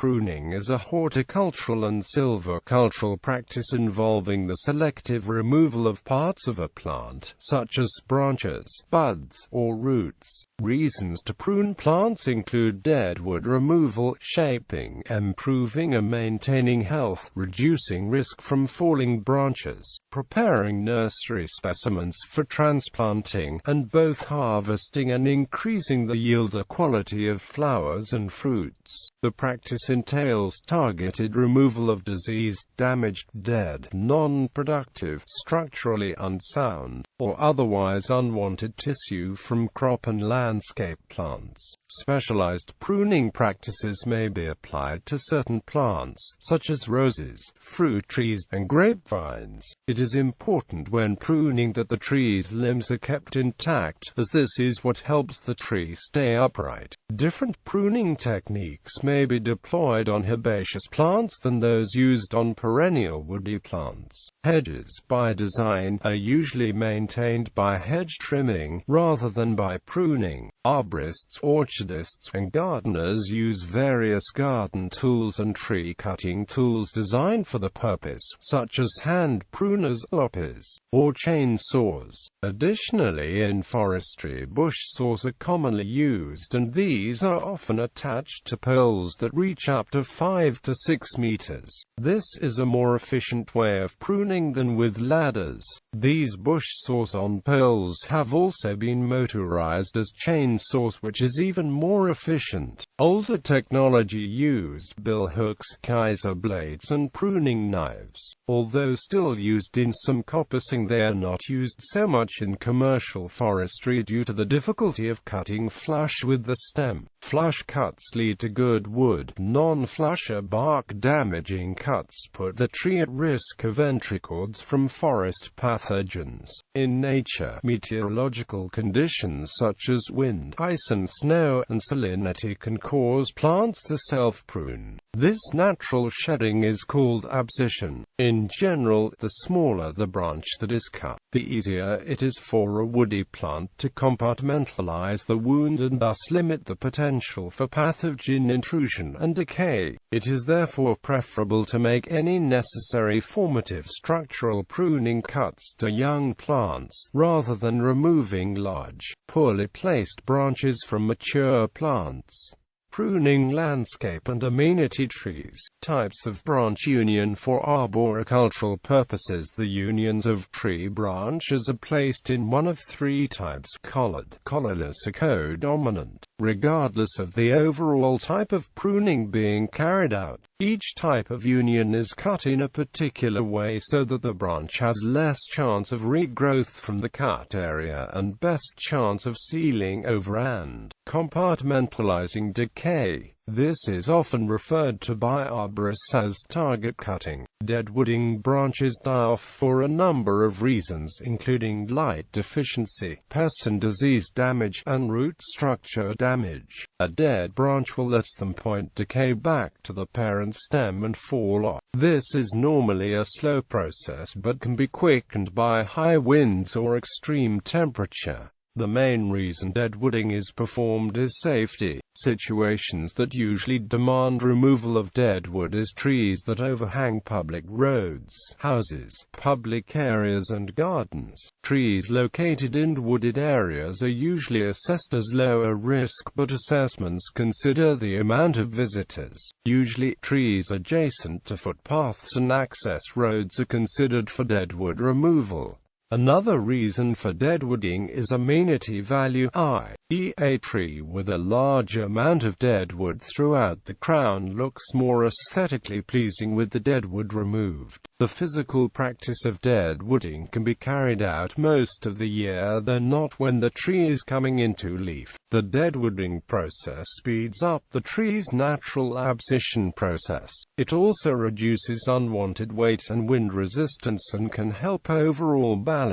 Pruning is a horticultural and silvicultural practice involving the selective removal of parts of a plant, such as branches, buds, or roots. Reasons to prune plants include deadwood removal, shaping, improving and maintaining health, reducing risk from falling branches, preparing nursery specimens for transplanting, and both harvesting and increasing the yield or quality of flowers and fruits. The practice entails targeted removal of diseased, damaged, dead, non-productive, structurally unsound, or otherwise unwanted tissue from crop and landscape plants. Specialized pruning practices may be applied to certain plants, such as roses, fruit trees, and grapevines. It is important when pruning that the tree's limbs are kept intact, as this is what helps the tree stay upright. Different pruning techniques may be deployed on herbaceous plants than those used on perennial woody plants. Hedges, by design, are usually maintained by hedge trimming, rather than by pruning. Arborists, orchardists, and gardeners use various garden tools and tree-cutting tools designed for the purpose, such as hand pruners, loppers, or chainsaws. Additionally, in forestry, bush saws are commonly used, and these are often attached to poles that reach up to 5 to 6 meters. This is a more efficient way of pruning than with ladders. These bush saws on poles have also been motorized as chainsaws, which is even more efficient. Older technology used bill hooks, Kaiser blades, and pruning knives. Although still used in some coppicing, they are not used so much in commercial forestry due to the difficulty of cutting flush with the stem. Flush cuts lead to good wood. Non-flush or bark-damaging cuts put the tree at risk of entericords from forest pathogens. In nature, meteorological conditions such as wind, ice and snow, and salinity can cause plants to self-prune. This natural shedding is called abscission. In general, the smaller the branch that is cut, the easier it is for a woody plant to compartmentalize the wound and thus limit the potential for pathogen intrusion and decay. It is therefore preferable to make any necessary formative structural pruning cuts to young plants, rather than removing large, poorly placed branches from mature plants. Pruning landscape and amenity trees. Types of branch union. For arboricultural purposes, the unions of tree branches are placed in one of three types: collared, collarless, or codominant, regardless of the overall type of pruning being carried out. Each type of union is cut in a particular way so that the branch has less chance of regrowth from the cut area and best chance of sealing over and compartmentalizing decay. This is often referred to by arborists as target cutting. Deadwooding branches die off for a number of reasons, including light deficiency, pest and disease damage, and root structure damage. A dead branch will let them point decay back to the parent stem and fall off. This is normally a slow process but can be quickened by high winds or extreme temperature. The main reason deadwooding is performed is safety. Situations that usually demand removal of deadwood is trees that overhang public roads, houses, public areas and gardens. Trees located in wooded areas are usually assessed as lower risk, but assessments consider the amount of visitors. Usually, trees adjacent to footpaths and access roads are considered for deadwood removal. Another reason for deadwooding is amenity value, i.e. a tree with a large amount of deadwood throughout the crown looks more aesthetically pleasing with the deadwood removed. The physical practice of deadwooding can be carried out most of the year, though not when the tree is coming into leaf. The deadwooding process speeds up the tree's natural abscission process. It also reduces unwanted weight and wind resistance and can help overall balance.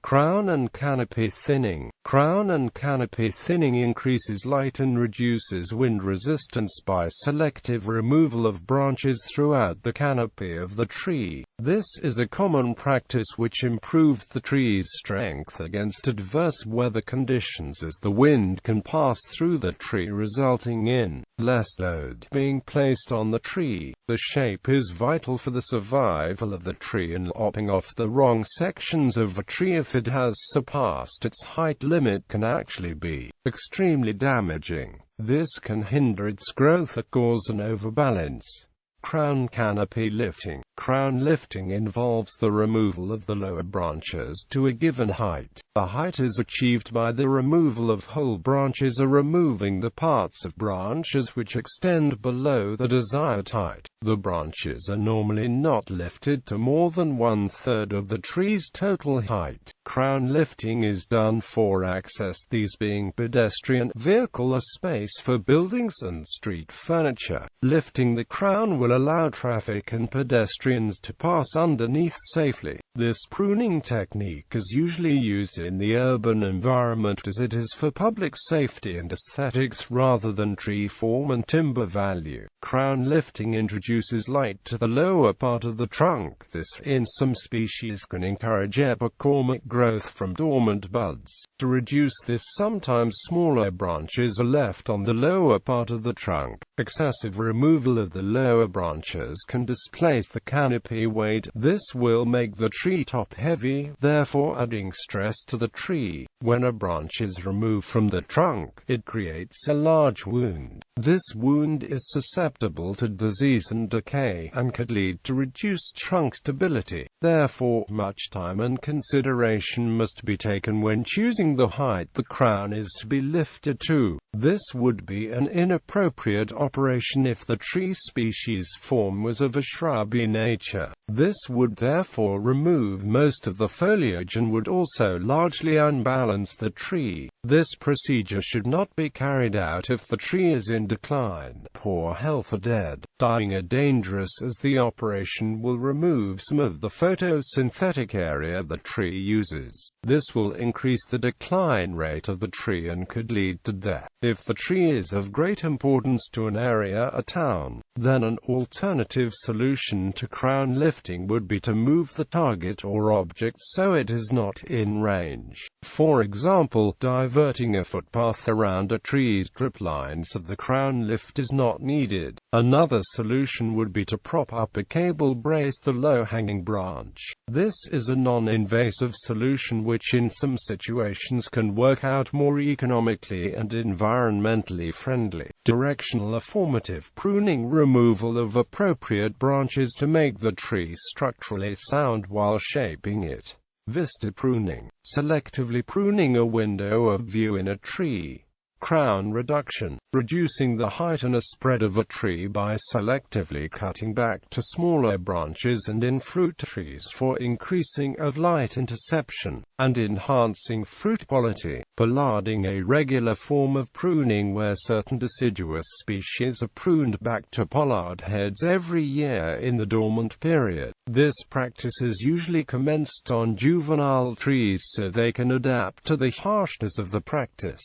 Crown and canopy thinning. Crown and canopy thinning increases light and reduces wind resistance by selective removal of branches throughout the canopy of the tree. This is a common practice which improves the tree's strength against adverse weather conditions, as the wind can pass through the tree, resulting in less load being placed on the tree. The shape is vital for the survival of the tree, and lopping off the wrong sections of a tree if it has surpassed its height limit can actually be extremely damaging. This can hinder its growth and cause an overbalance. Crown canopy lifting. Crown lifting involves the removal of the lower branches to a given height. The height is achieved by the removal of whole branches or removing the parts of branches which extend below the desired height. The branches are normally not lifted to more than 1/3 of the tree's total height. Crown lifting is done for access, these being pedestrian, vehicle or space for buildings and street furniture. Lifting the crown will allow traffic and pedestrians to pass underneath safely. This pruning technique is usually used in the urban environment, as it is for public safety and aesthetics rather than tree form and timber value. Crown lifting introduces light to the lower part of the trunk. This, in some species, can encourage epichromate growth from dormant buds. To reduce this, sometimes smaller branches are left on the lower part of the trunk. Excessive removal of the lower branches can displace the canopy weight. This will make the tree top heavy, therefore adding stress to the tree. When a branch is removed from the trunk, it creates a large wound. This wound is susceptible to disease and decay, and could lead to reduced trunk stability. Therefore, much time and consideration must be taken when choosing the height the crown is to be lifted to. This would be an inappropriate operation if the tree species form was of a shrubby nature. This would therefore remove most of the foliage and would also largely unbalance the tree. This procedure should not be carried out if the tree is in decline, poor health, or dead. Dying are dangerous, as the operation will remove some of the photosynthetic area the tree uses. This will increase the decline rate of the tree and could lead to death. If the tree is of great importance to an area or town, then an alternative solution to crown lifting would be to move the target or object so it is not in range. For example, diverting a footpath around a tree's drip line so the crown lift is not needed. Another solution would be to prop up a cable brace the low-hanging branch. This is a non-invasive solution which in some situations can work out more economically and environmentally friendly. Directional or formative pruning, removal of appropriate branches to make the tree structurally sound while shaping it. Vista pruning, selectively pruning a window of view in a tree. Crown reduction, reducing the height and a spread of a tree by selectively cutting back to smaller branches and in fruit trees for increasing of light interception and enhancing fruit quality. Pollarding, a regular form of pruning where certain deciduous species are pruned back to pollard heads every year in the dormant period. This practice is usually commenced on juvenile trees so they can adapt to the harshness of the practice.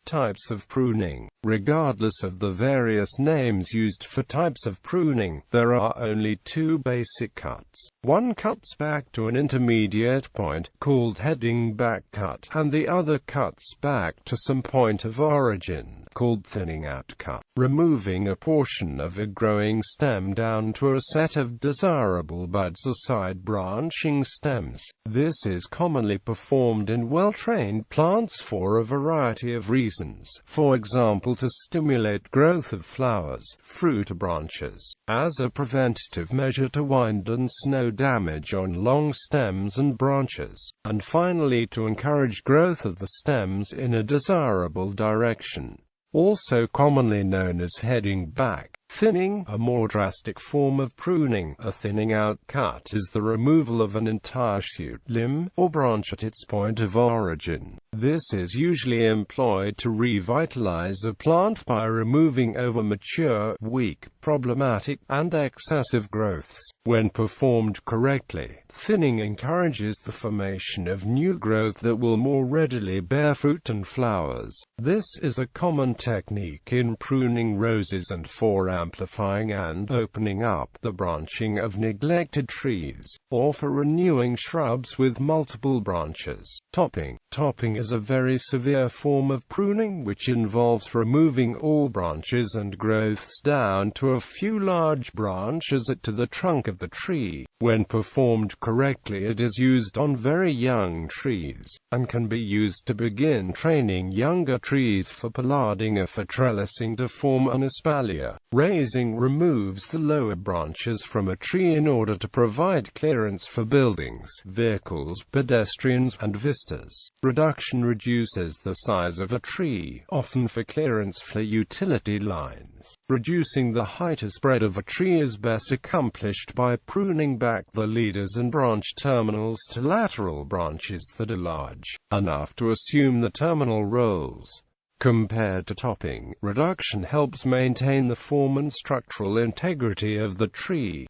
Types of pruning. Regardless of the various names used for types of pruning, there are only two basic cuts. One cuts back to an intermediate point, called heading back cut, and the other cuts back to some point of origin, called thinning out cut, removing a portion of a growing stem down to a set of desirable buds or side-branching stems. This is commonly performed in well-trained plants for a variety of reasons. For example, to stimulate growth of flowers, fruit, or branches. As a preventative measure to wind and snow damage on long stems and branches. And finally, to encourage growth of the stems in a desirable direction. Also commonly known as heading back. Thinning, a more drastic form of pruning. A thinning out cut is the removal of an entire shoot, limb, or branch at its point of origin. This is usually employed to revitalize a plant by removing over-mature, weak, problematic, and excessive growths. When performed correctly, thinning encourages the formation of new growth that will more readily bear fruit and flowers. This is a common technique in pruning roses and for amplifying and opening up the branching of neglected trees, or for renewing shrubs with multiple branches. Topping. Topping is a very severe form of pruning which involves removing all branches and growths down to a few large branches to the trunk of the tree. When performed correctly, it is used on very young trees, and can be used to begin training younger trees for pollarding or for trellising to form an espalier. Raising removes the lower branches from a tree in order to provide clearance for buildings, vehicles, pedestrians, and vistas. Reduction reduces the size of a tree, often for clearance for utility lines. Reducing the height or spread of a tree is best accomplished by pruning back the leaders and branch terminals to lateral branches that are large enough to assume the terminal roles. Compared to topping, reduction helps maintain the form and structural integrity of the tree.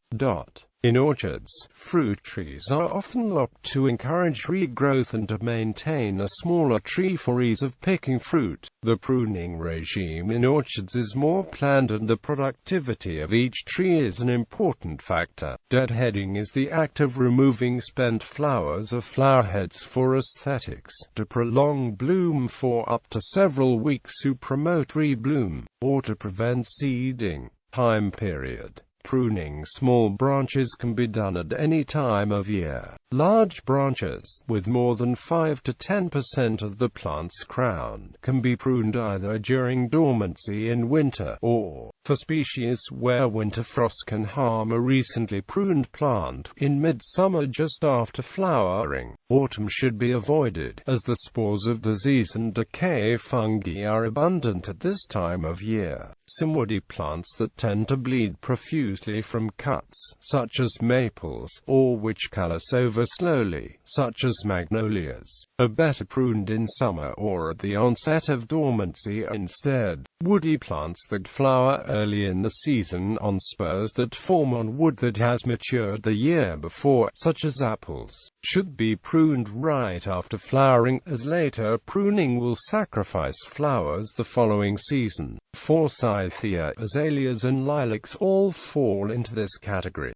In orchards, fruit trees are often lopped to encourage regrowth and to maintain a smaller tree for ease of picking fruit. The pruning regime in orchards is more planned and the productivity of each tree is an important factor. Deadheading is the act of removing spent flowers or flowerheads for aesthetics, to prolong bloom for up to several weeks to promote rebloom, or to prevent seeding. Time period. Pruning small branches can be done at any time of year. Large branches, with more than 5 to 10% of the plant's crown, can be pruned either during dormancy in winter, or, for species where winter frost can harm a recently pruned plant, in midsummer just after flowering. Autumn should be avoided, as the spores of disease and decay fungi are abundant at this time of year. Some woody plants that tend to bleed profusely from cuts, such as maples, or which callus over slowly, such as magnolias, are better pruned in summer or at the onset of dormancy instead. Woody plants that flower early in the season on spurs that form on wood that has matured the year before, such as apples, should be pruned right after flowering, as later pruning will sacrifice flowers the following season. Forsythia, azaleas and lilacs all fall into this category.